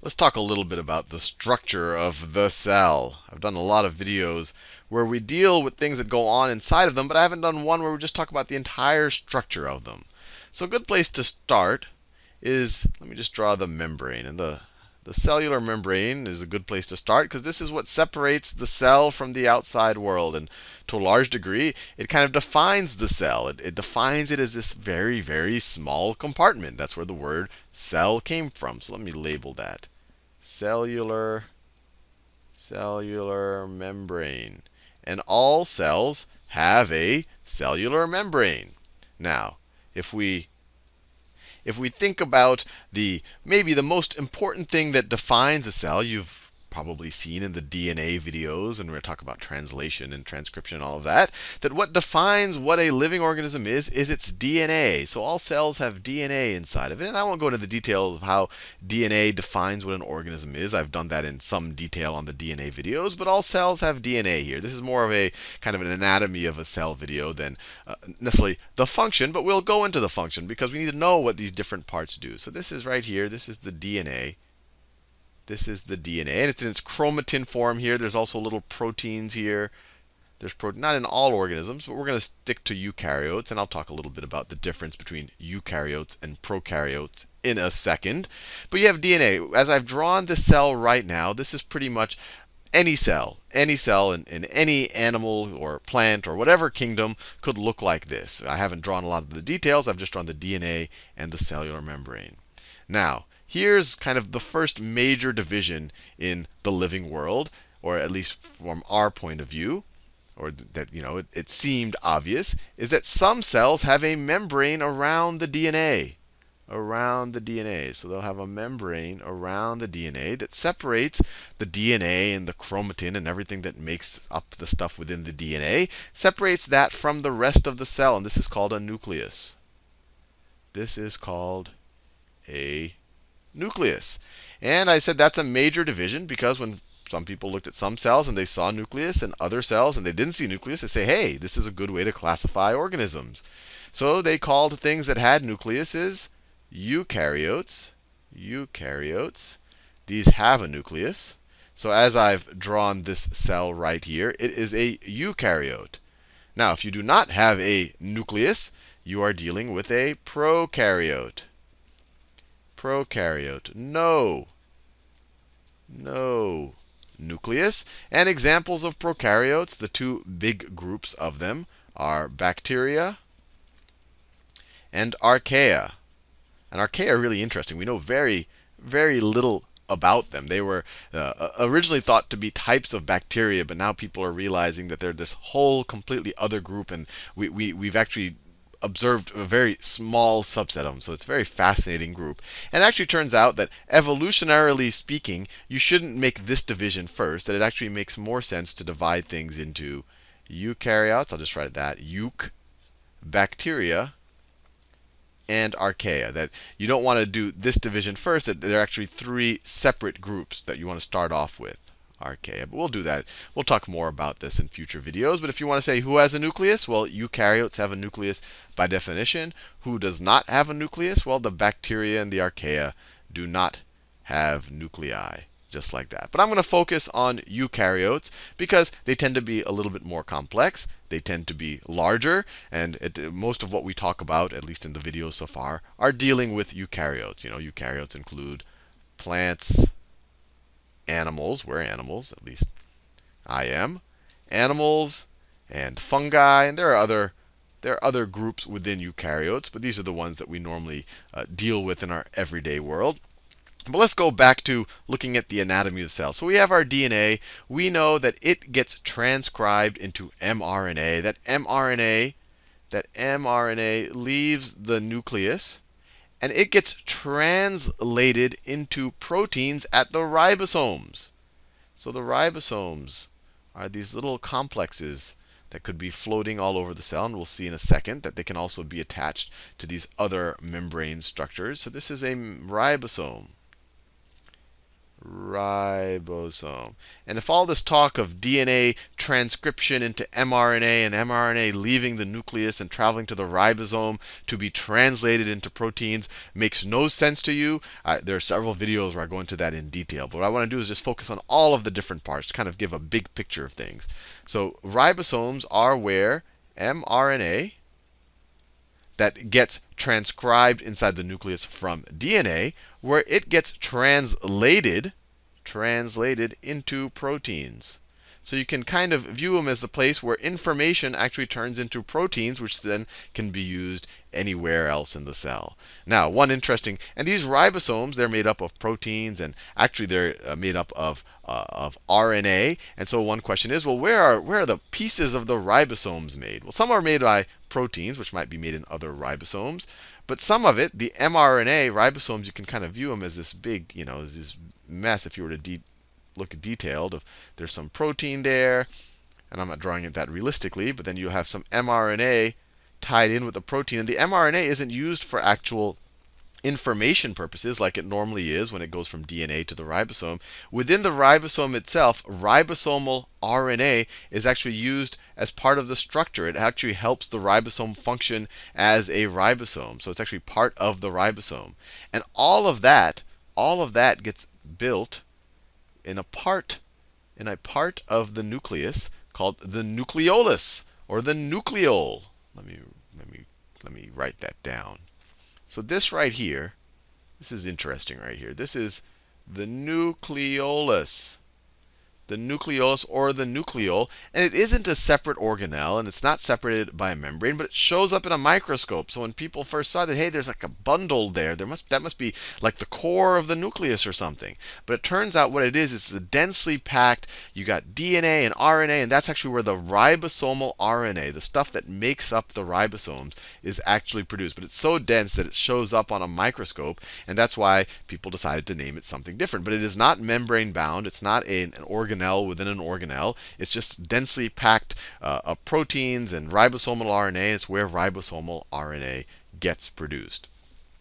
Let's talk a little bit about the structure of the cell. I've done a lot of videos where we deal with things that go on inside of them, but I haven't done one where we just talk about the entire structure of them. So a good place to start is, let me just draw the membrane. And the cellular membrane is a good place to start because this is what separates the cell from the outside world. And to a large degree, it kind of defines the cell. It defines it as this very, very small compartment. That's where the word cell came from. So let me label that. Cellular membrane. And all cells have a cellular membrane. Now, if we think about maybe the most important thing that defines a cell, you've probably seen in the DNA videos, and we're going to talk about translation and transcription and all of that, that what defines what a living organism is its DNA. So all cells have DNA inside of it. And I won't go into the details of how DNA defines what an organism is. I've done that in some detail on the DNA videos. But all cells have DNA here. This is more of a kind of an anatomy of a cell video than necessarily the function. But we'll go into the function because we need to know what these different parts do. So this is right here. This is the DNA. This is the DNA. And it's in its chromatin form here. There's also little proteins here. There's protein, not in all organisms, but we're going to stick to eukaryotes. And I'll talk a little bit about the difference between eukaryotes and prokaryotes in a second. But you have DNA. As I've drawn this cell right now, this is pretty much any cell in any animal or plant or whatever kingdom could look like this. I haven't drawn a lot of the details. I've just drawn the DNA and the cellular membrane. Now, here's kind of the first major division in the living world, or at least from our point of view, or that it seemed obvious, is that some cells have a membrane around the DNA. So they'll have a membrane around the DNA that separates the DNA and the chromatin and everything that makes up the stuff within the DNA, separates that from the rest of the cell. And this is called a nucleus. This is called a nucleus. And I said that's a major division because when some people looked at some cells and they saw nucleus, and other cells and they didn't see nucleus, they say, hey, this is a good way to classify organisms. So they called things that had nucleuses eukaryotes. These have a nucleus. So as I've drawn this cell right here, it is a eukaryote. Now, if you do not have a nucleus, you are dealing with a prokaryote. No nucleus. And examples of prokaryotes, the two big groups of them, are bacteria and archaea. And archaea are really interesting. We know very, very little about them. They were originally thought to be types of bacteria, but now people are realizing that they're this whole completely other group, and we've actually observed a very small subset of them. So it's a very fascinating group. And it actually turns out that evolutionarily speaking, you shouldn't make this division first, that it actually makes more sense to divide things into eukaryotes. I'll just write that, euc, bacteria, and archaea. That you don't want to do this division first, that there are actually three separate groups that you want to start off with. Archaea. But we'll do that. We'll talk more about this in future videos. But if you want to say who has a nucleus, well, eukaryotes have a nucleus by definition. Who does not have a nucleus? Well, the bacteria and the archaea do not have nuclei, just like that. But I'm going to focus on eukaryotes because they tend to be a little bit more complex. They tend to be larger. And most of what we talk about, at least in the videos so far, are dealing with eukaryotes. Eukaryotes include plants, animals. We're animals, at least I am. Animals and fungi, and there are other groups within eukaryotes, but these are the ones that we normally deal with in our everyday world. But let's go back to looking at the anatomy of cells. So we have our DNA. We know that it gets transcribed into mRNA. That mRNA leaves the nucleus, and it gets translated into proteins at the ribosomes. So the ribosomes are these little complexes that could be floating all over the cell. And we'll see in a second that they can also be attached to these other membrane structures. So this is a ribosome. Ribosome. ribosome. And if all this talk of DNA transcription into mRNA and mRNA leaving the nucleus and traveling to the ribosome to be translated into proteins makes no sense to you, there are several videos where I go into that in detail. But what I want to do is just focus on all of the different parts, kind of give a big picture of things. So ribosomes are where mRNA that gets transcribed inside the nucleus from DNA, where it gets translated into proteins. So you can kind of view them as the place where information actually turns into proteins, which then can be used anywhere else in the cell. Now, one interesting, and these ribosomes, they're made up of proteins, and actually they're made up of RNA. And so one question is, well, where are the pieces of the ribosomes made? Well, some are made by proteins, which might be made in other ribosomes. But some of it, the mRNA ribosomes, you can kind of view them as this big, as this mess if you were to look detailed. There's some protein there, and I'm not drawing it that realistically, but then you have some mRNA tied in with the protein. And the mRNA isn't used for actual information purposes like it normally is when it goes from DNA to the ribosome. Within the ribosome itself, ribosomal RNA is actually used as part of the structure. It actually helps the ribosome function as a ribosome. So it's actually part of the ribosome. And all of that gets built in a part of the nucleus called the nucleolus or the nucleole. Let me write that down. So this right here, this is interesting right here. This is the nucleolus. The nucleolus or the nucleole. And it isn't a separate organelle, and it's not separated by a membrane, but it shows up in a microscope. So when people first saw that, hey, there's like a bundle there. That must be like the core of the nucleus or something. But it turns out what it is, it's densely packed. You got DNA and RNA, and that's actually where the ribosomal RNA, the stuff that makes up the ribosomes, is actually produced. But it's so dense that it shows up on a microscope, and that's why people decided to name it something different. But it is not membrane bound. It's not an organelle within an organelle. It's just densely packed of proteins and ribosomal RNA. It's where ribosomal RNA gets produced.